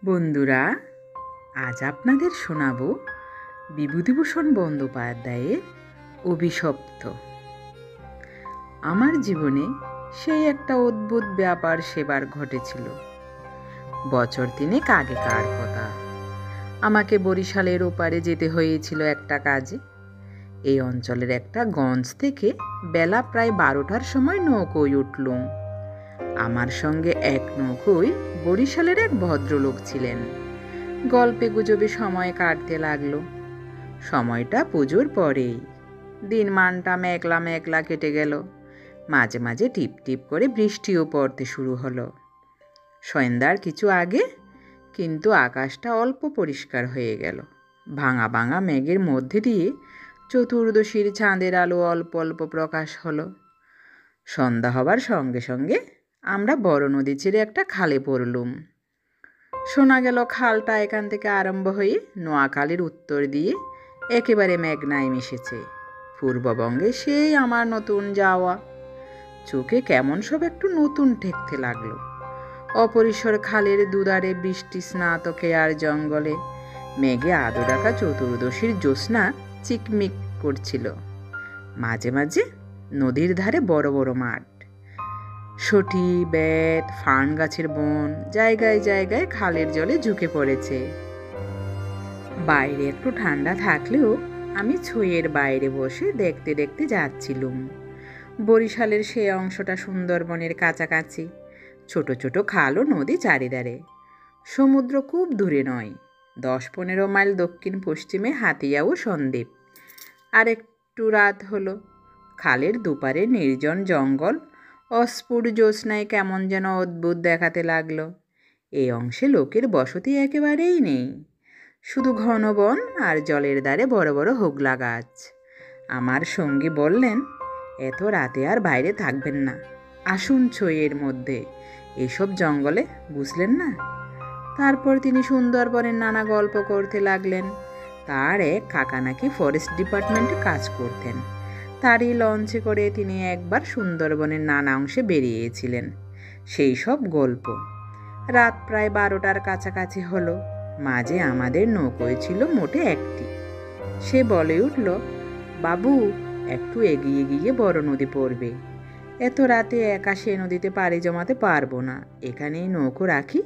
বন্ধুরা, আজ আপনাদের শোনাব বিভূতিভূষণ বন্দ্যোপাধ্যায়ের অভিশপ্ত। আমার জীবনে সেই একটা অদ্ভুত ব্যাপার সেবার ঘটেছিল। বছর তিনেক আগেকার কথা। আমাকে বরিশালের ওপারে যেতে হয়েছিল একটা কাজে। এই অঞ্চলের একটা গঞ্জ থেকে বেলা প্রায় 12টার সময় নৌকোয় উঠলুম। আমার সঙ্গে এক নৌকোয় বরিশালের এক ভদ্রলোক ছিলেন। গল্পে গুজবে সময় কাটতে লাগলো। সময়টা পুজোর পরেই। দিনমানটা মেঘলা মেঘলা কেটে গেল। মাঝে মাঝে টিপ টিপ করে বৃষ্টিও পড়তে শুরু হলো সন্ধ্যার কিছু আগে। কিন্তু আকাশটা অল্প পরিষ্কার হয়ে গেল। ভাঙা ভাঙা মেঘের মধ্যে দিয়ে চতুর্দশীর চাঁদের আলো অল্প অল্প প্রকাশ হলো। সন্ধ্যা হবার সঙ্গে সঙ্গে আমরা বড় নদী ছেড়ে একটা খালে পড়লুম। শোনা গেল খালটা এখান থেকে আরম্ভ হয়ে নোয়াখালীর উত্তর দিয়ে একেবারে মেঘনায় মিশেছে। পূর্ববঙ্গে সেই আমার নতুন যাওয়া। চোখে কেমন সব একটু নতুন ঠেকতে লাগলো। অপরিসর খালের দুধারে বৃষ্টি স্নাত খেয়ার জঙ্গলে মেঘে আদো ডাকা চতুর্দশীর জ্যোৎস্না চিকমিক করছিল। মাঝে মাঝে নদীর ধারে বড় বড় মাঠ, সটি, বেত, ফান গাছের বন জায়গায় জায়গায় খালের জলে ঝুঁকে পড়েছে। বাইরে একটু ঠান্ডা থাকলেও আমি ছইয়ের বাইরে বসে দেখতে দেখতে যাচ্ছিলুম। বরিশালের সেই অংশটা সুন্দরবনের কাছাকাছি। ছোট ছোট খাল ও নদী চারিধারে। সমুদ্র খুব দূরে নয়, 10-15 মাইল দক্ষিণ পশ্চিমে হাতিয়া ও সন্দ্বীপ। আর একটু রাত হলো। খালের দুপারে নির্জন জঙ্গল অস্ফুট জ্যোৎস্নায় কেমন যেন অদ্ভুত দেখাতে লাগলো। এই অংশে লোকের বসতি একেবারেই নেই, শুধু ঘন বন আর জলের ধারে বড় বড় হোগলা গাছ। আমার সঙ্গী বললেন, এত রাতে আর বাইরে থাকবেন না, আসুন ছইয়ের মধ্যে, এসব জঙ্গলে, বুঝলেন না। তারপর তিনি সুন্দরবনের নানা গল্প করতে লাগলেন। তার এক কাকা নাকি ফরেস্ট ডিপার্টমেন্টে কাজ করতেন। তারই লঞ্চে করে তিনি একবার সুন্দরবনের নানা অংশে বেরিয়েছিলেন। সেই সব গল্প। রাত প্রায় 12টার কাছাকাছি হলো। মাঝে আমাদের নৌকোয় ছিল মোটে একটি। সে বলে উঠল, বাবু, একটু এগিয়ে গিয়ে বড় নদী পড়বে। এত রাতে একা সে নদীতে পাড়ি জমাতে পারবো না, এখানেই নৌকো রাখি।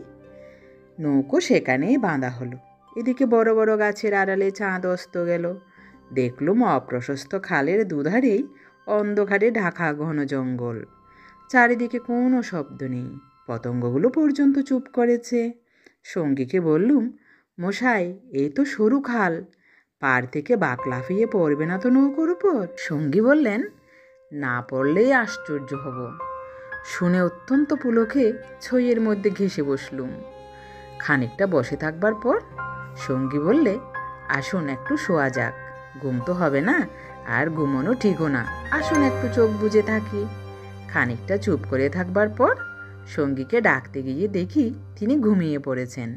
নৌকো সেখানেই বাঁধা হলো। এদিকে বড় বড় গাছের আড়ালে চাঁদ অস্ত গেল। দেখলুম অপ্রশস্ত খালের দুধারেই অন্ধকারে ঢাকা ঘন জঙ্গল। চারিদিকে কোনো শব্দ নেই, পতঙ্গগুলো পর্যন্ত চুপ করেছে। সঙ্গীকে বললুম, মশাই, এই তো সরু খাল, পাড় থেকে বাঁক লাফিয়ে পড়বে না তো নৌকোর উপর? সঙ্গী বললেন, না পড়লেই আশ্চর্য হব। শুনে অত্যন্ত পুলকে ছইয়ের মধ্যে ঘেঁষে বসলুম। খানিকটা বসে থাকবার পর সঙ্গী বললে, আসুন একটু শোয়া যাক, ঘুম তো হবে না, আর ঘুমোনো ঠিকও না, আসুন একটু চোখ বুজে থাকি। খানিকটা চুপ করে থাকবার পর সঙ্গীকে ডাকতে গিয়ে দেখি তিনি ঘুমিয়ে পড়েছেন।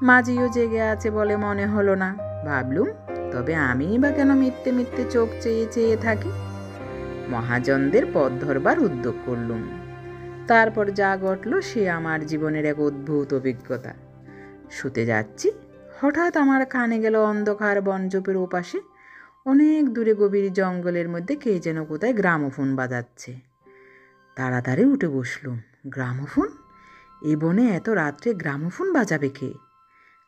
মাঝিও জেগে আছে বলে মনে হলো না। ভাবলুম, তবে আমিই বা কেন মিথ্যে মিথ্যে চোখ চেয়ে চেয়ে থাকি। মহাজনদের পথ ধরবার উদ্যোগ করলুম। তারপর যা ঘটল সে আমার জীবনের এক অদ্ভুত অভিজ্ঞতা। শুতে যাচ্ছি, হঠাৎ আমার কানে গেল অন্ধকার বনজোপের ওপাশে অনেক দূরে গভীর জঙ্গলের মধ্যে কে যেন কোথায় গ্রামোফোন বাজাচ্ছে। তাড়াতাড়ি উঠে বসলুম। গ্রামোফোন? এই বনে এত রাত্রে গ্রামোফোন বাজাবে কে?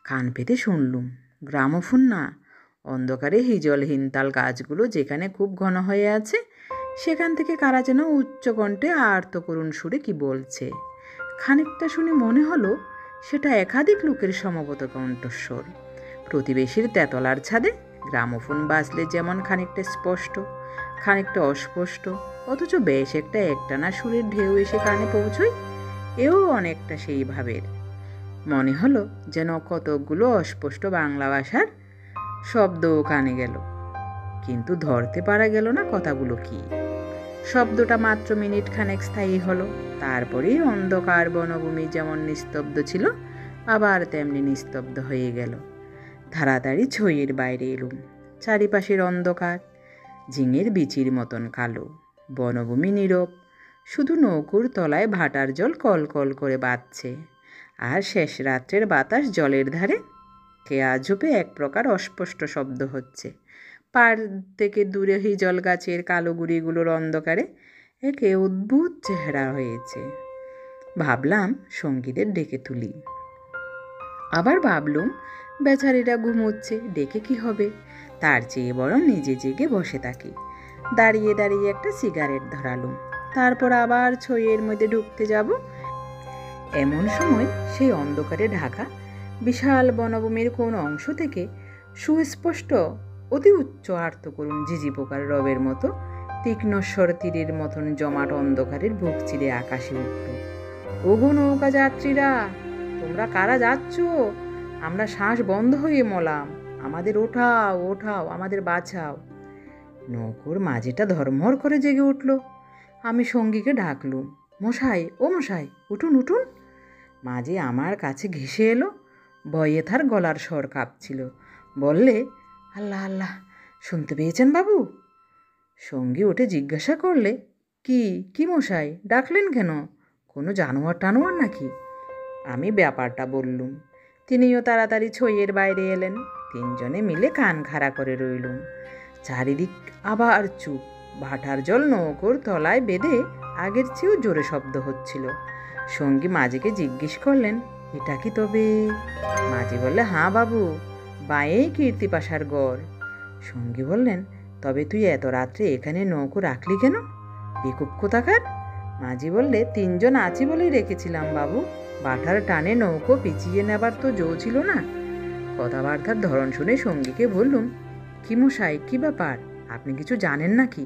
কান পেতে শুনলুম। গ্রামোফোন না, অন্ধকারে হিজল হিনতাল গাছগুলো যেখানে খুব ঘন হয়ে আছে সেখান থেকে কারা যেন উচ্চ কণ্ঠে আর্ত করুণ সুরে কি বলছে। খানিকটা শুনে মনে হলো সেটা একাধিক লোকের সমবেত কণ্ঠস্বর। প্রতিবেশীর তেতলার ছাদে গ্রামোফোন বাজলে যেমন খানিকটা স্পষ্ট, খানিকটা অস্পষ্ট, অথচ বেশ একটা একটানা সুরের ঢেউ এসে কানে পৌঁছয়, এও অনেকটা সেই ভাবের। মনে হলো যেন কতকগুলো অস্পষ্ট বাংলা ভাষার শব্দও কানে গেল, কিন্তু ধরতে পারা গেল না কথাগুলো কি। শব্দটা মাত্র মিনিট খানেক স্থায়ী হলো। তারপরেই অন্ধকার বনভূমি যেমন নিস্তব্ধ ছিল আবার তেমনি নিস্তব্ধ হয়ে গেল। তাড়াতাড়ি ছইয়ের বাইরে এলুম। চারিপাশের অন্ধকার, ঝিঙের বিচির মতন কালো। বনভূমি নীরব, শুধু নৌকোর তলায় ভাটার জল কল কল করে বাজছে। আর শেষ রাত্রের বাতাস জলের ধারে কেয়া ঝোপে এক প্রকার অস্পষ্ট শব্দ হচ্ছে। পাড় থেকে দূরে হিজল গাছের কালো গুড়িগুলোর অন্ধকারে একে অদ্ভুত চেহারা হয়েছে। ভাবলাম সঙ্গীদের ডেকে তুলি। আবার ভাবলুম বেচারিরা ঘুমোচ্ছে, ডেকে কি হবে, তার চেয়ে বরং নিজে জেগে বসে থাকি। দাঁড়িয়ে দাঁড়িয়ে একটা সিগারেট ধরালুম, তারপর আবার ছইয়ের মধ্যে ঢুকতে যাব। এমন সময় সেই অন্ধকারে ঢাকা বিশাল বনভূমির কোন অংশ থেকে সুস্পষ্ট অতি উচ্চ আর্তকরুণ ঝিঝি পোকার রবের মতো তীক্ষ্ণ স্বর তীরের মতন জমাট অন্ধকারের বুক চিরে আকাশে উঠল। ওগো নৌকা যাত্রীরা, তোমরা কারা যাচ্ছ? আমরা শ্বাস বন্ধ হয়ে মলাম, আমাদের ওঠাও ওঠাও, আমাদের বাঁচাও। নৌকোর মাঝিটা ধর্মর করে জেগে উঠল। আমি সঙ্গীকে ডাকলুম, মশাই, ও মশাই, উঠুন উঠুন। মাঝি আমার কাছে ঘেঁষে এলো, ভয়ে তার গলার স্বর কাঁপছিল। বললে, আল্লাহ আল্লাহ, শুনতে পেয়েছেন বাবু? সঙ্গী উঠে জিজ্ঞাসা করলে, কি কি মশাই, ডাকলেন কেন? কোনো জানোয়ার টানোয়ার নাকি? আমি ব্যাপারটা বললুম। তিনিও তাড়াতাড়ি ছইয়ের বাইরে এলেন। তিনজনে মিলে কান খাড়া করে রইলুম। চারিদিক আবার চুপ। ভাটার জল নৌকোর তলায় বেঁধে আগের চেয়েও জোরে শব্দ হচ্ছিল। সঙ্গী মাঝিকে জিজ্ঞেস করলেন, এটা কি তবে? মাঝি বললে, হাঁ বাবু, বাঁয়েই কীর্তিপাশার গড়। সঙ্গী বললেন, তবে তুই এত রাত্রে এখানে নৌকো রাখলি কেন? বেকুব কোথাকার। মাঝি বললে, তিনজন আছি বলেই রেখেছিলাম বাবু, বাটার টানে নৌকো পিছিয়ে নেবার তো জো ছিল না। কথাবার্তার ধরন শুনে সঙ্গীকে বললুম, কি মশাই, কি ব্যাপার, আপনি কিছু জানেন নাকি?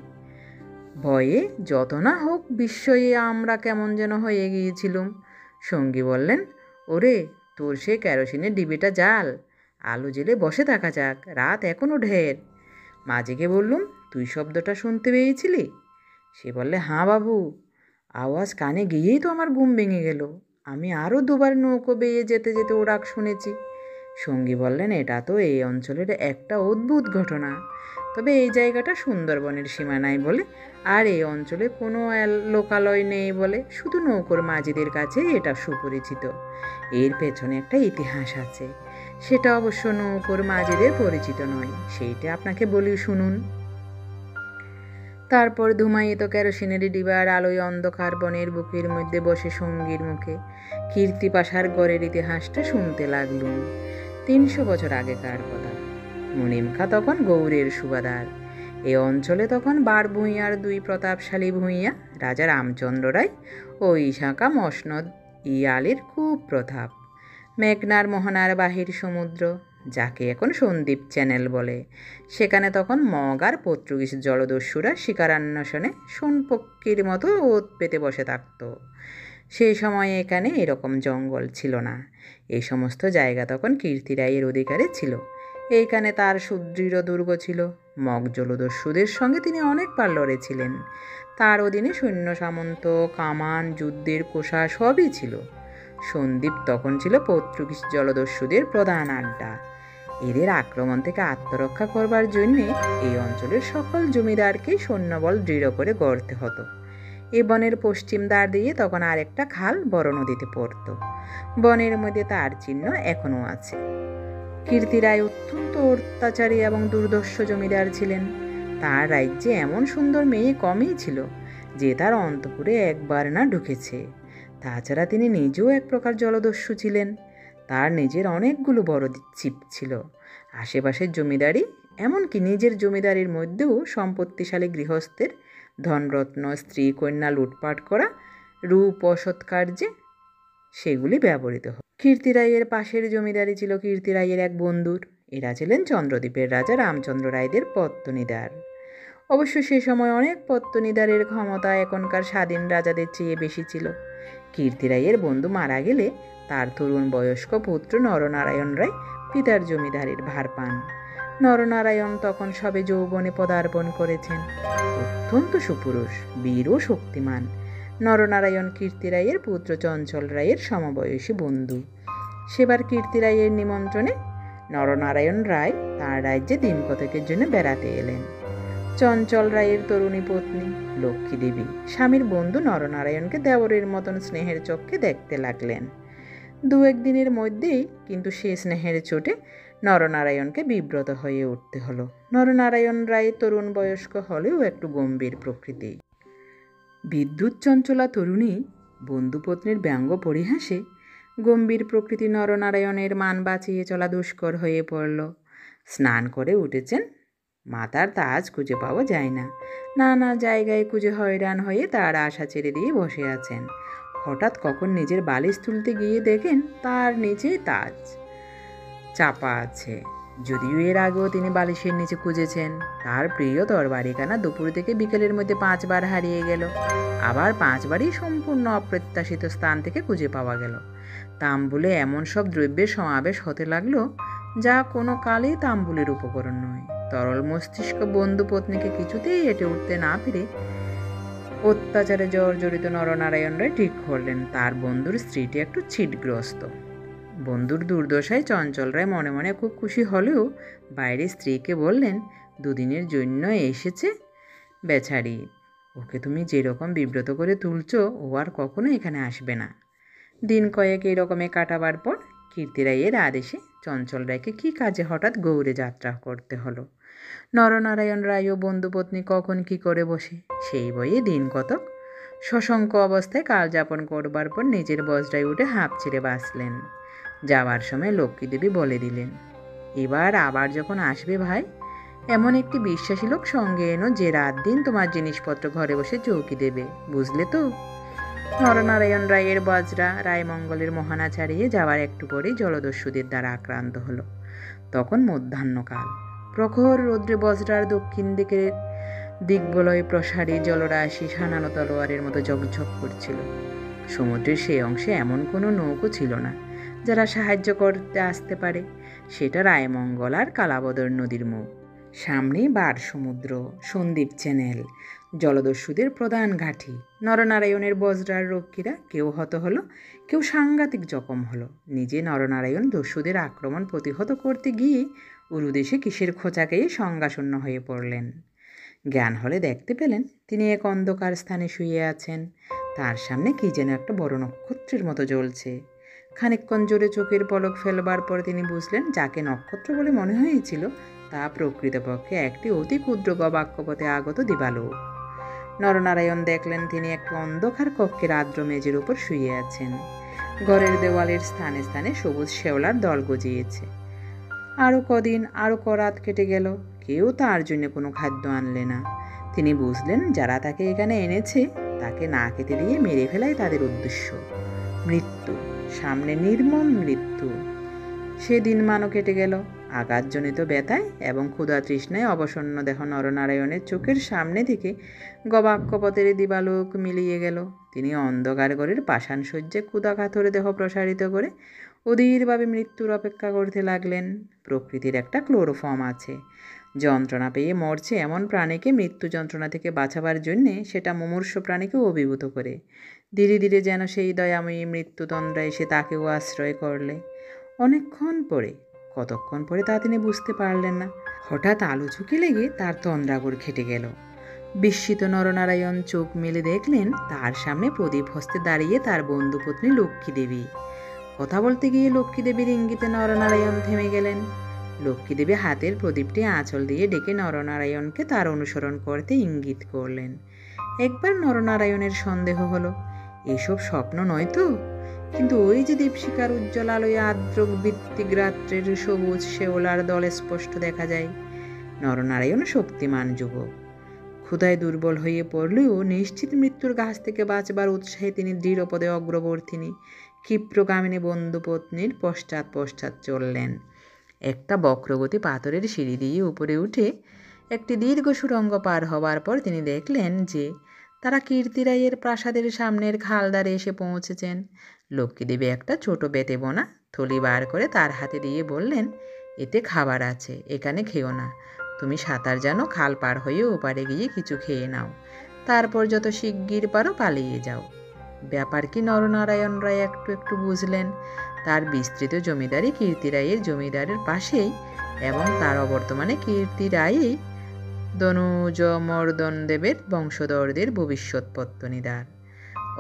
ভয়ে যত না হোক বিস্ময়ে আমরা কেমন যেন হয়ে গিয়েছিলুম। সঙ্গী বললেন, ওরে, তোর সে কেরোসিনের ডিবিটা জ্বাল, আলো জেলে বসে থাকা যাক, রাত এখনো ঢের। মাঝিকে বললুম, তুই শব্দটা শুনতে পেয়েছিলি? সে বললে, হাঁ বাবু, আওয়াজ কানে গিয়েই তো আমার ঘুম ভেঙে গেল। আমি আরও দুবার নৌকো বেয়ে যেতে যেতে ও ডাক শুনেছি। সঙ্গী বললেন, এটা তো এই অঞ্চলের একটা অদ্ভুত ঘটনা। তবে এই জায়গাটা সুন্দরবনের সীমানায় বলে, আর এই অঞ্চলে কোনো লোকালয় নেই বলে শুধু নৌকোর মাঝিদের কাছে এটা সুপরিচিত। এর পেছনে একটা ইতিহাস আছে, সেটা অবশ্য নৌকোর মাঝিদের পরিচিত নয়, সেইটা আপনাকে বলি, শুনুন। তারপর ধুমায়িত কেরোসিনের ডিবার আলোয় অন্ধকার বনের বুকের মধ্যে বসে সঙ্গীর মুখে কীর্তিপাশার গড়ের ইতিহাসটা শুনতে লাগলুম। 300 বছর আগেকার কথা। মণিমখা তখন গৌড়ের সুবাদার। এ অঞ্চলে তখন 12 ভূঁইয়ার 2 প্রতাপশালী ভূঁইয়া, রাজা রামচন্দ্র রায় ও ইশাকা মসনদ ইয়ালির খুব প্রতাপ। মেঘনার মোহনার বাহির সমুদ্র, যাকে এখন সন্দ্বীপ চ্যানেল বলে, সেখানে তখন মগ আর পর্তুগিজ জলদস্যুরা শিকারান্বেষণে সোনপক্ষীর মতো ওত পেতে বসে থাকত। সেই সময়ে এখানে এরকম জঙ্গল ছিল না। এই সমস্ত জায়গা তখন কীর্তিরায়ের অধিকারে ছিল। এইখানে তার সুদৃঢ় দুর্গ ছিল। মগ জলদস্যুদের সঙ্গে তিনি অনেকবার লড়েছিলেন। তার অধীনে সৈন্য সামন্ত, কামান, যুদ্ধের কোষা সবই ছিল। সন্দ্বীপ তখন ছিল পর্তুগিজ জলদস্যুদের প্রধান আড্ডা। এদের আক্রমণ থেকে আত্মরক্ষা করবার জন্যে এই অঞ্চলের সকল জমিদারকেই সৈন্যবল দৃঢ় করে গড়তে হতো। এ বনের পশ্চিম দ্বার দিয়ে তখন আরেকটা খাল বড় নদীতে পড়ত। বনের মধ্যে তার চিহ্ন এখনও আছে। কীর্তিরায় অত্যন্ত অত্যাচারী এবং দুর্ধর্ষ জমিদার ছিলেন। তার রাজ্যে এমন সুন্দর মেয়ে কমই ছিল যে তার অন্তঃপুরে একবার না ঢুকেছে। তাছাড়া তিনি নিজেও এক প্রকার জলদস্যু ছিলেন। তার নিজের অনেকগুলো বড় ছিপ ছিল। আশেপাশের জমিদারি, এমনকি নিজের জমিদারির মধ্যেও সম্পত্তিশালী গৃহস্থের ধনরত্ন, স্ত্রী কন্যা লুটপাট করা, রূপ ও সৎকার্যে সেগুলি ব্যবহৃত হয়। কীর্তিরায়ের পাশের জমিদারি ছিল কীর্তিরায়ের এক বন্ধুর। এরা ছিলেন চন্দ্রদ্বীপের রাজা রামচন্দ্র রায়দের পত্তনিদার। অবশ্য সে সময় অনেক পত্তনিদারের ক্ষমতা এখনকার স্বাধীন রাজাদের চেয়ে বেশি ছিল। কীর্তিরায়ের বন্ধু মারা গেলে তার তরুণ বয়স্ক পুত্র নরনারায়ণ রায় পিতার জমিদারির ভার পান। নরনারায়ণ তখন সবে যৌবনে পদার্পণ করেছেন। অত্যন্ত সুপুরুষ, বীর ও শক্তিমান। নরনারায়ণ কীর্তিরায়ের পুত্র চঞ্চল রায়ের সমবয়সী বন্ধু। সেবার কীর্তিরায়ের নিমন্ত্রণে নরনারায়ণ রায় তাঁর রাজ্যে দিন কতকের জন্য বেড়াতে এলেন। চঞ্চল রায়ের তরুণী পত্নী লক্ষ্মী দেবী স্বামীর বন্ধু নরনারায়ণকে দেওরের মতন স্নেহের চক্ষে দেখতে লাগলেন। দু একদিনের মধ্যেই কিন্তু সে স্নেহের চোটে নরনারায়ণকে বিব্রত হয়ে উঠতে হলো। নরনারায়ণ রায় তরুণ বয়স্ক হলেও একটু গম্ভীর প্রকৃতি। বিদ্যুৎ চঞ্চলা তরুণী বন্ধুপত্নীর ব্যঙ্গ পরিহাসে গম্ভীর প্রকৃতি নরনারায়ণের মান বাঁচিয়ে চলা দুষ্কর হয়ে পড়ল। স্নান করে উঠেছেন, মাথার তাজ খুঁজে পাওয়া যায় না। নানা জায়গায় খুঁজে হয়রান হয়ে তার আশা ছেড়ে দিয়ে বসে আছেন। হঠাৎ কখন নিজের বালিশ তুলতে গিয়ে দেখেন তার নিচেই তাজ চাপা আছে। যদিও এর আগেও তিনি বালিশের নিচে খুঁজেছেন। তার প্রিয় তরবারিখানা দুপুর থেকে বিকেলের মধ্যে 5 বার হারিয়ে গেল। আবার 5 বারই সম্পূর্ণ অপ্রত্যাশিত স্থান থেকে খুঁজে পাওয়া গেল। তাম্বুলে এমন সব দ্রব্যের সমাবেশ হতে লাগলো যা কোনো কালেই তাম্বুলের উপকরণ নয়। তরল মস্তিষ্ক বন্ধু পত্নীকে কিছুতেই এঁটে উঠতে না পেরে অত্যাচারে জর্জরিত নরনারায়ণ রায় ঠিক করলেন তার বন্ধুর স্ত্রীটি একটু ছিটগ্রস্ত। বন্ধুর দুর্দশায় চঞ্চল রায় মনে মনে খুব খুশি হলেও বাইরে স্ত্রীকে বললেন, 2 দিনের জন্য এসেছে বেচারি, ওকে তুমি যেরকম বিব্রত করে তুলছো ও আর কখনো এখানে আসবে না। দিন কয়েক এই রকমে কাটাবার পর কীর্তি রায়ের আদেশে চঞ্চল রায়কে কী কাজে হঠাৎ গৌড়ে যাত্রা করতে হলো। নরনারায়ণ রায় ও বন্ধুপত্নী কখন কি করে বসে সেই বইয়ে দিন কতক সশঙ্ক অবস্থায় কাল যাপন করবার পর নিজের বজরায় উঠে হাঁপ ছেড়ে বাঁচলেন। যাওয়ার সময় লক্ষ্মী দেবী বলে দিলেন, এবার আবার যখন আসবে ভাই, এমন একটি বিশ্বাসী লোক সঙ্গে এনো যে রাত দিন তোমার জিনিসপত্র ঘরে বসে চৌকি দেবে, বুঝলে তো? নরনারায়ণ রায়ের বজরা রায়মঙ্গলের মোহানা ছাড়িয়ে যাওয়ার একটু পরেই জলদস্যুদের দ্বারা আক্রান্ত হলো। তখন মধ্যাহ্নকাল। প্রখর রৌদ্রে বজরার দক্ষিণ দিকের দিগ্বলয় প্রসারী জলরাশি সানানো তলোয়ারের মতো ঝকঝক করছিল। সমুদ্রের সেই অংশে এমন কোনো নৌকো ছিল না যারা সাহায্য করতে আসতে পারে। সেটা রায়মঙ্গল আর কালাবদর নদীর মুখ। সামনেই বার সমুদ্র, সন্দ্বীপ চ্যানেল, জলদস্যুদের প্রধান ঘাঁটি। নরনারায়ণের বজরার রক্ষীরা কেউ হত হলো, কেউ সাংঘাতিক জখম হলো। নিজে নরনারায়ণ দস্যুদের আক্রমণ প্রতিহত করতে গিয়ে উরুদেশে কিসের খোঁচাকেই সংজ্ঞাশূন্য হয়ে পড়লেন। জ্ঞান হলে দেখতে পেলেন তিনি এক অন্ধকার স্থানে শুয়ে আছেন। তার সামনে কি যেন একটা বড় নক্ষত্রের মতো জ্বলছে। খানিকক্ষণ জোরে চোখের পলক ফেলবার পর তিনি বুঝলেন যাকে নক্ষত্র বলে মনে হয়েছিল তা প্রকৃতপক্ষে একটি অতি ক্ষুদ্র গবাক্ষপথে আগত দিবালোক। নরনারায়ণ দেখলেন তিনি একটা অন্ধকার কক্ষের আর্দ্র মেঝের উপর শুয়ে আছেন। ঘরের দেওয়ালের স্থানে স্থানে সবুজ শেওলার দল গজিয়েছে। আরও কদিন, আরও করাত কেটে গেল, কেউ তার জন্য কোনো খাদ্য আনলে না। তিনি বুঝলেন যারা তাকে এখানে এনেছে তাকে না খেতে দিয়ে মেরে ফেলাই তাদের উদ্দেশ্য। মৃত্যু, সামনে নির্মম মৃত্যু। সেদিন মানও কেটে গেল। আঘাতজনিত ব্যথায় এবং ক্ষুধা তৃষ্ণায় অবসন্ন দেহ নরনারায়ণের চোখের সামনে থেকে গবাক্ষপথের দিবালোক মিলিয়ে গেল। তিনি অন্ধকার ঘরের পাষাণ শয্যায় ক্ষুধা কাতরে দেহ প্রসারিত করে অধীরভাবে মৃত্যুর অপেক্ষা করতে লাগলেন। প্রকৃতির একটা ক্লোরোফর্ম আছে। যন্ত্রণা পেয়ে মরছে এমন প্রাণীকে মৃত্যু যন্ত্রণা থেকে বাঁচাবার জন্যে সেটা মুমূর্ষ প্রাণীকে অভিভূত করে। ধীরে ধীরে যেন সেই দয়াময়ী মৃত্যুতন্দ্রা এসে তাকেও আশ্রয় করলে। অনেকক্ষণ পরে, কতক্ষণ পরে তা তিনি বুঝতে পারলেন না, হঠাৎ আলো ঝুঁকে লেগে তার তন্দ্রাগর খেটে গেল। বিস্মিত নরনারায়ণ চোখ মেলে দেখলেন তার সামনে প্রদীপ হস্তে দাঁড়িয়ে তার বন্ধুপত্নী লক্ষ্মী দেবী। কথা বলতে গিয়ে লক্ষ্মী দেবীর ইঙ্গিতে নরনারায়ণ থেমে গেলেন। লক্ষ্মী দেবী হাতের প্রদীপটি আঁচল দিয়ে ডেকে নরনারায়ণকে তার অনুসরণ করতে ইঙ্গিত করলেন। একবার নরনারায়ণের সন্দেহ হলো, এসব স্বপ্ন নয় তো? কিন্তু ওই যে দীপশিখার উজ্জ্বল আলোয় আর্দ্র বৃত্তিক রাত্রের সবুজ শেওলার দল স্পষ্ট দেখা যায়। নরনারায়ণ শক্তিমান যুবক, ক্ষুধায় দুর্বল হয়ে পড়লেও নিশ্চিত মৃত্যুর ঘাস থেকে বাঁচবার উৎসাহে তিনি দৃঢ়পদে অগ্রবর্তিনী ক্ষিপ্রগামিনী বন্ধুপত্নীর পশ্চাৎ পশ্চাৎ চললেন। একটা বক্রগতি পাথরের সিঁড়ি দিয়ে উপরে উঠে একটি দীর্ঘ সুড়ঙ্গ পার হবার পর তিনি দেখলেন যে তারা কীর্তি রায়ের প্রাসাদের সামনের খালদারে এসে পৌঁছেছেন। লক্ষ্মীদেবী একটা ছোট বেতে বোনা থলি বার করে তার হাতে দিয়ে বললেন, এতে খাবার আছে, এখানে খেও না। তুমি সাঁতার জানো, খাল পার হয়ে ওপারে গিয়ে কিছু খেয়ে নাও, তারপর যত শিগগির পারো পালিয়ে যাও। ব্যাপার কি নরনারায়ণ রায় একটু একটু বুঝলেন। তার বিস্তৃত জমিদারি কীর্তি রায়ের জমিদারের পাশেই এবং তার অবর্তমানে কীর্তি রায়ই দনুজ মর্দন দেবের বংশধরদের ভবিষ্যৎ পত্তনীদ্বার।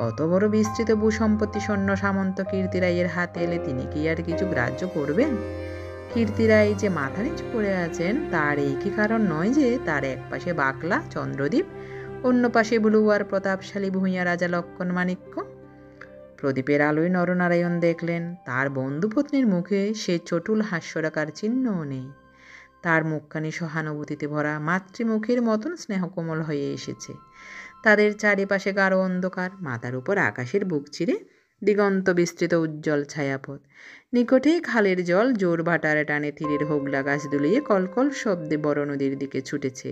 অত বড় বিস্তৃত ভূসম্পত্তি সৈন্য সামন্ত কীর্তিরাইয়ের হাতে এলে তিনি কি আর কিছু গ্রাহ্য করবেন? কীর্তিরাই যে মাথা নিচু করে আছেন তার এই কি কারণ নয় যে তার এক পাশে বাকলা চন্দ্রদ্বীপ, অন্য পাশে বুলুয়ার প্রতাপশালী ভূঁইয়া রাজা লক্ষ্মণ মাণিক্য। প্রদীপের আলোয় নরনারায়ণ দেখলেন তার বন্ধুপত্নীর মুখে সে চটুল হাস্যরাকার চিহ্নও নেই। তার মুখখানি সহানুভূতিতে ভরা মাতৃমুখের মতন স্নেহকোমল হয়ে এসেছে। তাদের চারিপাশে গাঢ় অন্ধকার, মাথার উপর আকাশের বুক চিরে দিগন্ত বিস্তৃত উজ্জ্বল ছায়াপথ। নিকটেই খালের জল জোর ভাটার টানে তীরের হোগলা গাছ দুলিয়ে কলকল শব্দে বড় নদীর দিকে ছুটেছে।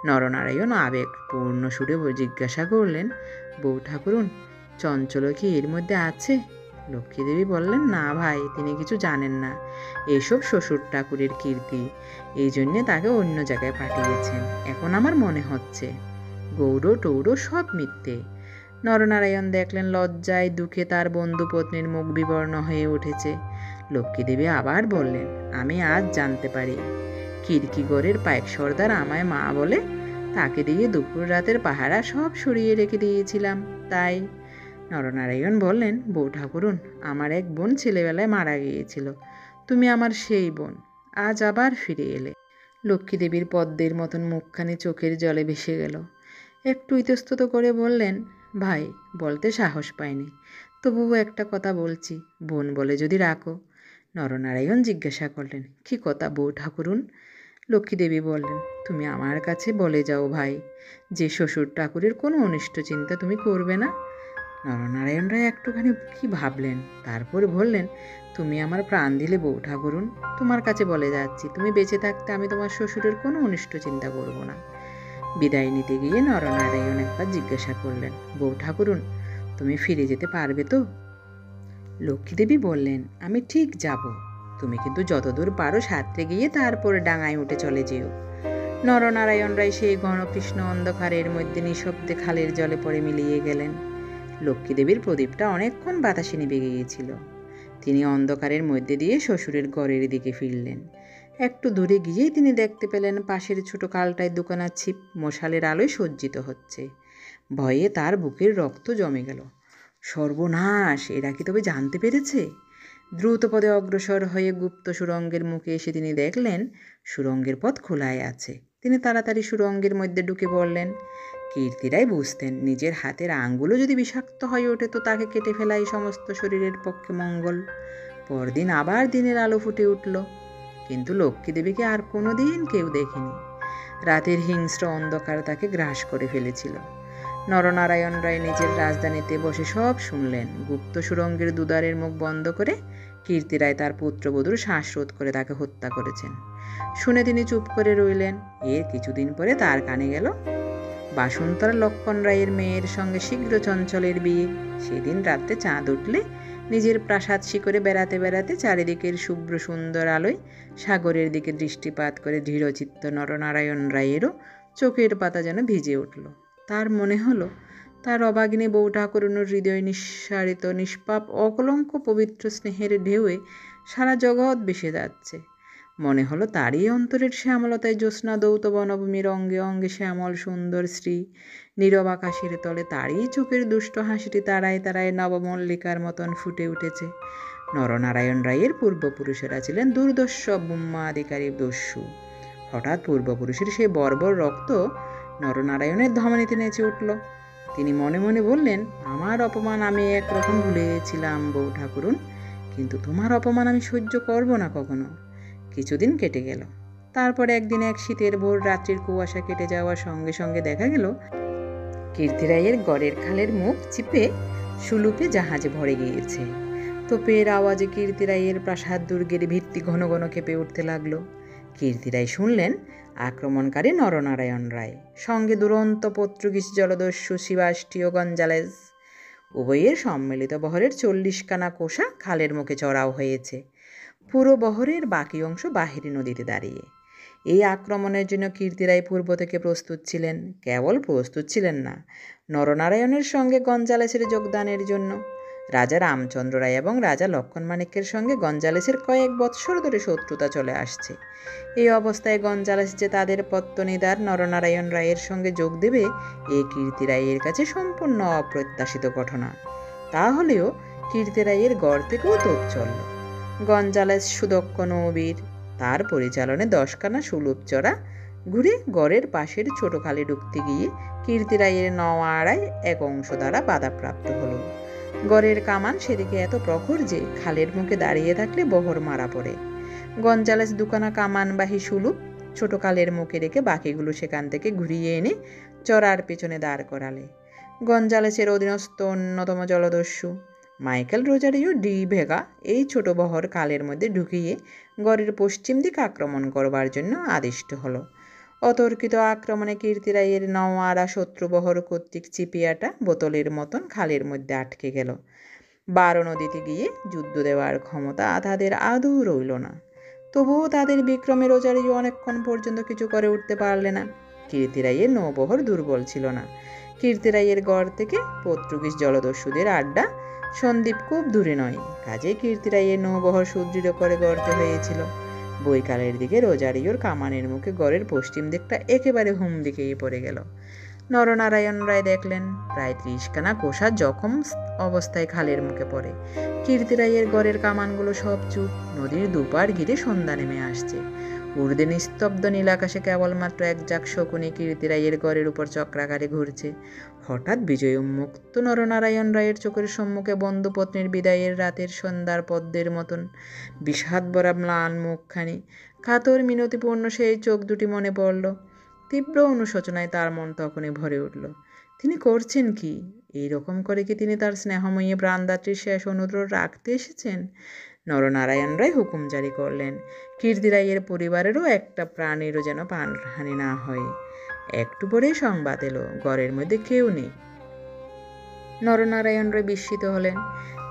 নরনারায়ণ আবেগপূর্ণ সুরে জিজ্ঞাসা করলেন, বউ ঠাকুরুন, চঞ্চল কি এর মধ্যে আছে? লক্ষ্মীদেবী বললেন, না ভাই, তিনি কিছু জানেন না। এসব শ্বশুর ঠাকুরের কীর্তি, এই জন্যে তাকে অন্য জায়গায় পাঠিয়েছেন। এখন আমার মনে হচ্ছে গৌড় টৌড় সব মিথ্যে। নরনারায়ণ দেখলেন লজ্জায় দুঃখে তার বন্ধু পত্নীর মুখ বিবর্ণ হয়ে উঠেছে। লক্ষ্মীদেবী আবার বললেন, আমি আজ জানতে পারি কীর্তিগড়ের পাইক সর্দার আমায় মা বলে, তাকে দিয়ে দুপুর রাতের পাহারা সব সরিয়ে রেখে দিয়েছিলাম, তাই। নরনারায়ণ বললেন, বউ ঠাকুরুন, আমার এক বোন ছেলেবেলায় মারা গিয়েছিল, তুমি আমার সেই বোন, আজ আবার ফিরে এলে। লক্ষ্মীদেবীর পদ্মের মতন মুখখানি চোখের জলে ভেসে গেল। একটু ইতস্তত করে বললেন, ভাই, বলতে সাহস পাইনি, তবুও একটা কথা বলছি, বোন বলে যদি রাখো। নরনারায়ণ জিজ্ঞাসা করলেন, কি কথা বউ ঠাকুরুন? লক্ষ্মীদেবী বললেন, তুমি আমার কাছে বলে যাও ভাই যে শ্বশুর ঠাকুরের কোনো অনিষ্ট চিন্তা তুমি করবে না। নরনারায়ণ রায় একটুখানি কি ভাবলেন, তারপরে বললেন, তুমি আমার প্রাণ দিলে বউ ঠাকুরুন, তোমার কাছে বলে যাচ্ছি, তুমি বেঁচে থাকতে আমি তোমার শ্বশুরের কোনো অনিষ্ট চিন্তা করব না। বিদায় নিতে গিয়ে নরনারায়ণ একবার জিজ্ঞাসা করলেন, বউ ঠাকুরুন, তুমি ফিরে যেতে পারবে তো? লক্ষ্মীদেবী বললেন, আমি ঠিক যাব, তুমি কিন্তু যতদূর পারো সাঁতরে গিয়ে তারপরে ডাঙায় উঠে চলে যেও। নরনারায়ণ রায় সেই ঘনকৃষ্ণ অন্ধকারের মধ্যে নিঃশব্দে খালের জলে পড়ে মিলিয়ে গেলেন। লক্ষ্মীদেবীর প্রদীপটা অনেকক্ষণ বাতাসে নিভে গিয়েছিল। তিনি অন্ধকারের মধ্যে দিয়ে শ্বশুরের ঘরের দিকে ফিরলেন। একটু দূরে গিয়েই তিনি দেখতে পেলেন পাশের ছোট কালটায় দুখানা ছিপ মশালের আলোয় সজ্জিত হচ্ছে। ভয়ে তার বুকের রক্ত জমে গেল। সর্বনাশ, এরা কি তবে জানতে পেরেছে? দ্রুত পদে অগ্রসর হয়ে গুপ্ত সুরঙ্গের মুখে এসে তিনি দেখলেন সুরঙ্গের পথ খোলাই আছে। তিনি তাড়াতাড়ি সুরঙ্গের মধ্যে ঢুকে পড়লেন। কীর্তিরাই বুঝতেন নিজের হাতের আঙ্গুলও যদি বিষাক্ত হয়ে ওঠে তো তাকে কেটে ফেলাই সমস্ত শরীরের পক্ষে মঙ্গল। পরদিন আবার দিনের আলো ফুটে উঠল, কিন্তু লক্ষ্মীদেবীকে আর কোনো দিন কেউ দেখেনি। রাতের হিংস্র অন্ধকার তাকে গ্রাস করে ফেলেছিল। নরনারায়ণ রায় নিজের রাজধানীতে বসে সব শুনলেন। গুপ্ত সুরঙ্গের দুদারের মুখ বন্ধ করে কীর্তিরায় তার পুত্রবধূর শ্বাসরোধ করে তাকে হত্যা করেছেন। শুনে তিনি চুপ করে রইলেন। এর কিছুদিন পরে তার কানে গেল বাসন্তরা লক্ষ্মণ রায়ের মেয়ের সঙ্গে শীঘ্র চঞ্চলের বিয়ে। সেদিন রাত্রে চাঁদ উঠলে নিজের প্রাসাদ শিখরে বেড়াতে বেড়াতে চারিদিকের শুভ্র সুন্দর আলোয় সাগরের দিকে দৃষ্টিপাত করে দৃঢ়চিত্ত নরনারায়ণ রায়েরও চোখের পাতা যেন ভিজে উঠল। তার মনে হলো তার অবাগিনী বউ ঠাকুরুনের হৃদয় নিঃসারিত নিষ্পাপ অকলঙ্ক পবিত্র স্নেহের ঢেউয়ে সারা জগৎ ভেসে যাচ্ছে। মনে হলো তারই অন্তরের শ্যামলতায় জ্যোৎস্না দৌত বনভূমির অঙ্গে অঙ্গে শ্যামল সুন্দর শ্রী, নীরব আকাশের তলে তারই চোখের দুষ্ট হাসিটি তারায় তারায় নবমল্লিকার মতন ফুটে উঠেছে। নরনারায়ণ রায়ের পূর্বপুরুষেরা ছিলেন দুর্দর্শ ব্রহ্মাধিকারী দস্যু। হঠাৎ পূর্বপুরুষের সেই বর্বর রক্ত নরনারায়ণের ধমনীতে নেচে উঠল। তিনি মনে মনে বললেন, আমার অপমান আমি একরকম ভুলেছিলাম বউ ঠাকুরুন, কিন্তু তোমার অপমান আমি সহ্য করব না কখনো। কিছুদিন কেটে গেল। তারপরে একদিন এক শীতের ভোর রাত্রির কুয়াশা কেটে যাওয়ার সঙ্গে সঙ্গে দেখা গেল কীর্তিরাইয়ের গড়ের খালের মুখ চিপে সুলুপে জাহাজে ভরে গিয়েছে। তোপের আওয়াজে কীর্তিরাইয়ের প্রাসাদ দুর্গের ভিত্তি ঘন ঘন কেঁপে উঠতে লাগলো। কীর্তিরাই শুনলেন আক্রমণকারী নরনারায়ণ রায়, সঙ্গে দুরন্ত পর্তুগিজ জলদস্যু সিবাস্টিও গঞ্জালেজ। উভয়ের সম্মিলিত বহরের 40 খানা কোষা খালের মুখে চড়াও হয়েছে। পুরো বহরের বাকি অংশ বাহিরি নদীতে দাঁড়িয়ে। এই আক্রমণের জন্য কীর্তিরাই পূর্ব থেকে প্রস্তুত ছিলেন। কেবল প্রস্তুত ছিলেন না, নরনারায়ণের সঙ্গে গঞ্জালেসের যোগদানের জন্য। রাজা রামচন্দ্র রায় এবং রাজা লক্ষ্মণ মাণিক্যের সঙ্গে গঞ্জালেসের কয়েক বৎসর ধরে শত্রুতা চলে আসছে। এই অবস্থায় গঞ্জালেস যে তাদের পত্তনিদার নরনারায়ণ রায়ের সঙ্গে যোগ দেবে, এ কীর্তি রায়ের কাছে সম্পূর্ণ অপ্রত্যাশিত ঘটনা। তাহলেও কীর্তি রায়ের গড় থেকেও তোপ চলল। গঞ্জালেস সুদক্ষ নৌবীর, তার পরিচালনে 10খানা সুলুপ চড়া ঘুরে গড়ের পাশের ছোট খালে ঢুকতে গিয়ে কীর্তি রায়ের নওয়াড়ায় এক অংশ দ্বারা বাধাপ্রাপ্ত হলো। গড়ের কামান সেদিকে এত প্রখর যে খালের মুখে দাঁড়িয়ে থাকলে বহর মারা পড়ে। গঞ্জালেস দুখানা কামানবাহী সুলুপ ছোট খালের মুখে রেখে বাকিগুলো সেখান থেকে ঘুরিয়ে এনে চড়ার পেছনে দাঁড় করালে। গঞ্জালেসের অধীনস্থ অন্যতম জলদস্যু মাইকেল রোজারিও ডি ভেগা এই ছোট বহর খালের মধ্যে ঢুকিয়ে গড়ের পশ্চিম দিক আক্রমণ করবার জন্য আদিষ্ট হলো। অতর্কিত আক্রমণে কীর্তি রায়ের নওয়ারা শত্রুবহর কর্তৃক চিপিয়াটা বোতলের মতন খালের মধ্যে আটকে গেল। 12 নদীতে গিয়ে যুদ্ধ দেওয়ার ক্ষমতা তাদের আদৌ রইল না। তবুও তাদের বিক্রমে রোজারিও অনেকক্ষণ পর্যন্ত কিছু করে উঠতে পারলে না। কীর্তি রায়ের নৌবহর দুর্বল ছিল না। কীর্তি রায়ের গড় থেকে পর্তুগিজ জলদস্যুদের আড্ডা সন্দ্বীপ খুব দূরে নয়, কাজে কীর্তি রায়ের নৌবহর সুদৃঢ় করে গড়তে হয়েছিল। বৈকালের দিকে রোজারিওর কামানের মুখে গড়ের পশ্চিম দিকটা একেবারে হুম দিকেই পড়ে গেল। নরনারায়ণ রায় দেখলেন প্রায় 30খানা কোষা জখম অবস্থায় খালের মুখে পড়ে। কীর্তি রায়ের গড়ের কামানগুলো সব চুপ। নদীর দুপার ঘিরে সন্ধ্যা নেমে আসছে। ঊর্ধ্বে নিস্তব্ধ নীল আকাশে কেবলমাত্র এক ঝাঁক শকুনি কীর্তি রায়ের গড়ের উপর চক্রাকারে ঘুরছে। হঠাৎ বিজয় উন্মুক্ত নরনারায়ণ রায়ের চোখের সম্মুখে বন্ধুপত্নীর বিদায়ের রাতের সন্ধ্যার পদ্মের মতন বিষাদ ভরা ম্লান মুখখানি, কাতর মিনতিপূর্ণ সেই চোখ দুটি মনে পড়ল। তীব্র অনুশোচনায় তার মন তখনই ভরে উঠল। তিনি করছেন কি? এইরকম করে কি তিনি তার স্নেহময়ী প্রাণদাত্রীর শেষ অনুরোধ রাখতে এসেছেন? নরনারায়ণ রায় হুকুম জারি করলেন, কীর্তি রায়ের পরিবারেরও একটা প্রাণীরও যেন প্রাণহানি না হয়। একটু পরেই সংবাদ এলো, ঘরের মধ্যে কেউ নেই। নরনারায়ণ রায় বিস্মিত হলেন।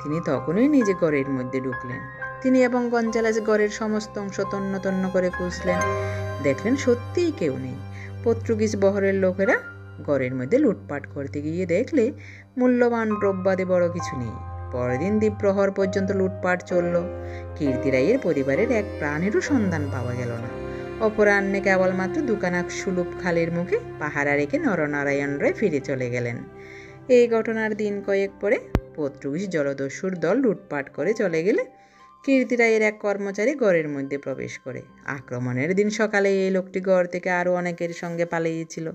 তিনি তখনই নিজে ঘরের মধ্যে ঢুকলেন। তিনি এবং গঞ্জালেস ঘরের সমস্ত অংশ তন্ন তন্ন করে খুঁজলেন। দেখলেন সত্যিই কেউ নেই। পর্তুগিজ বহরের লোকেরা ঘরের মধ্যে লুটপাট করতে গিয়ে দেখলে মূল্যবান দ্রব্যাদি বড় কিছু নেই। পরদিন দ্বীপ্রহর পর্যন্ত লুটপাট চলল। কীর্তি রায়ের পরিবারের এক প্রাণেরও সন্ধান পাওয়া গেল না। অপরাহ্নে কেবলমাত্র 2খানা সুলুপ খালের মুখে পাহারা রেখে নরনারায়ণ রায় ফিরে চলে গেলেন। এই ঘটনার দিন কয়েক পরে পর্তুগিজ জলদস্যুর দল লুটপাট করে চলে গেলে কীর্তি রায়ের এক কর্মচারী ঘরের মধ্যে প্রবেশ করে। আক্রমণের দিন সকালে এই লোকটি ঘর থেকে আরও অনেকের সঙ্গে পালিয়েছিল।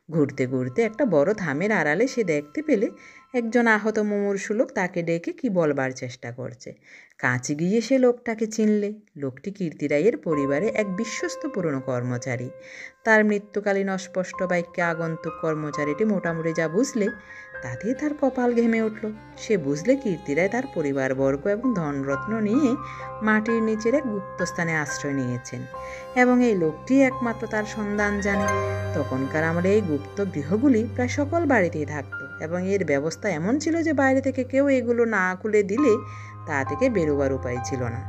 ঘুরতে ঘুরতে একটা বড় থামের আড়ালে সে দেখতে পেলে একজন আহত মুমূর্ষু লোক তাকে ডেকে কি বলবার চেষ্টা করছে। কাছে গিয়ে সে লোকটাকে চিনলে। লোকটি কীর্তি রায়ের পরিবারে এক বিশ্বস্ত পুরনো কর্মচারী। তার মৃত্যুকালীন অস্পষ্ট বাক্যে আগন্তুক কর্মচারীটি মোটামুটি যা বুঝলে তাতেই তার কপাল ঘেমে উঠল। সে বুঝলে কীর্তি রায় তার পরিবারবর্গ এবং ধনরত্ন নিয়ে মাটির নিচের এক গুপ্তস্থানে আশ্রয় নিয়েছেন এবং এই লোকটি একমাত্র তার সন্ধান জানে। তখনকার আমলে এই গুপ্ত গৃহগুলি প্রায় সকল বাড়িতেই থাকতো এবং এর ব্যবস্থা এমন ছিল যে বাইরে থেকে কেউ এগুলো না খুলে দিলে তা থেকে বেরোবার উপায় ছিল না।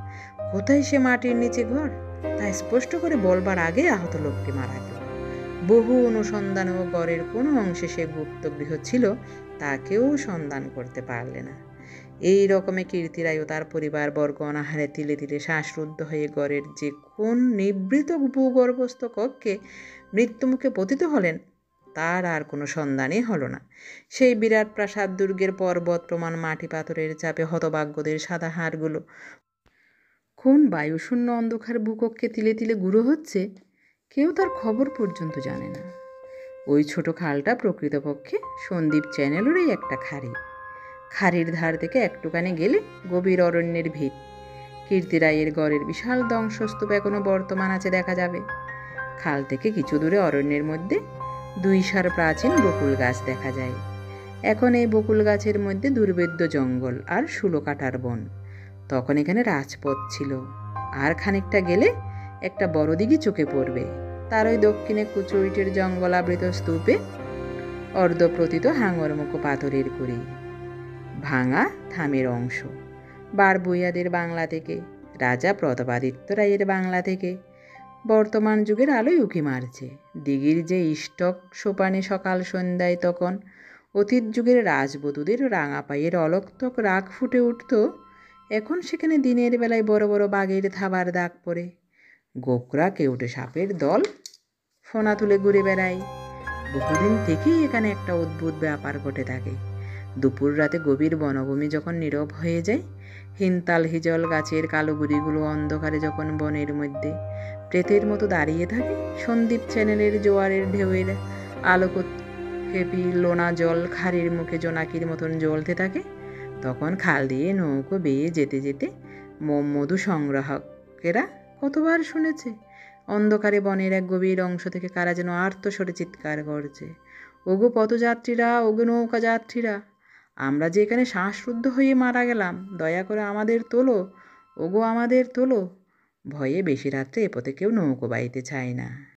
কোথায় সে মাটির নিচে ঘর তা স্পষ্ট করে বলবার আগে আহত লোকটি মারা গেল। বহু অনুসন্ধানেও ঘরের কোনো অংশে সে গুপ্ত গৃহ ছিল তা কেউ সন্ধান করতে পারলে না। এই রকমে কীর্তি রায় ও তার পরিবারবর্গ অনাহারে তিলে তিলে শ্বাসরুদ্ধ হয়ে ঘরের যে কোন নিবৃত ভূগর্ভস্থ কক্ষে মৃত্যুমুখে পতিত হলেন তার আর কোনো সন্ধানই হলো না। সেই বিরাট প্রাসাদ দুর্গের পর্বত প্রমাণ মাটি পাথরের চাপে হতভাগ্যদের সাদা হাড়গুলো কোন বায়ুশূন্য অন্ধকার ভূকক্ষে তিলে তিলে গুঁড়ো হচ্ছে কেউ তার খবর পর্যন্ত জানে না। ওই ছোট খালটা প্রকৃতপক্ষে সন্দ্বীপ চ্যানেলেরই একটা খাড়ি। খাড়ির ধার থেকে একটুখানি গেলে গভীর অরণ্যের ভিত। কীর্তি রায়ের গড়ের বিশাল ধ্বংসস্তূপ এখনও বর্তমান আছে দেখা যাবে। খাল থেকে কিছু দূরে অরণ্যের মধ্যে 2 সার প্রাচীন বকুল গাছ দেখা যায়। এখন এই বকুল গাছের মধ্যে দুর্ভেদ্য জঙ্গল আর শুলো কাটার বন। তখন এখানে রাজপথ ছিল। আর খানিকটা গেলে একটা বড় দিঘি চোখে পড়বে। তার ওই দক্ষিণে কুচো ইটের জঙ্গলাবৃত স্তূপে অর্ধপ্রতিত হাঙরমুখো পাথরের কুড়ি, ভাঙা থামের অংশ। বারবুইয়াদের বাংলা থেকে, রাজা প্রতাপাদিত্য রায়ের বাংলা থেকে বর্তমান যুগের আলোয় উঁকি মারছে। দিঘির যে ইষ্টক সোপানে সকাল সন্ধ্যায় তখন অতীত যুগের রাজবধূদের রাঙা পায়ের অলক্তক রাগ ফুটে উঠত, এখন সেখানে দিনের বেলায় বড় বড় বাঘের থাবার দাগ পড়ে। গোকরা কেউটে সাপের দল ফোনা তুলে ঘুরে বেড়ায়। বহুদিন থেকেই এখানে একটা অদ্ভুত ব্যাপার ঘটে থাকে। দুপুর রাতে গভীর বনভূমি যখন নীরব হয়ে যায়, হিনতাল হিজল গাছের কালো গুড়িগুলো অন্ধকারে যখন বনের মধ্যে প্রেতের মতো দাঁড়িয়ে থাকে, সন্দীপ চ্যানেলের জোয়ারের ঢেউয়ের আলোক হেপি লোনা জল খাড়ির মুখে জোনাকির মতন জ্বলতে থাকে, তখন খাল দিয়ে নৌকো বেয়ে যেতে যেতে মধু সংগ্রাহকেরা কতবার শুনেছে অন্ধকারে বনের এক গভীর অংশ থেকে কারা যেন আর্তস্বরে চিৎকার করছে, ওগো পথযাত্রীরা, ওগো নৌকা যাত্রীরা, আমরা যে এখানে শ্বাসরুদ্ধ হয়ে মারা গেলাম, দয়া করে আমাদের তোলো, ওগো আমাদের তোলো। ভয়ে বেশি রাত্রে এ পথে কেউ নৌকো বাইতে চায় না।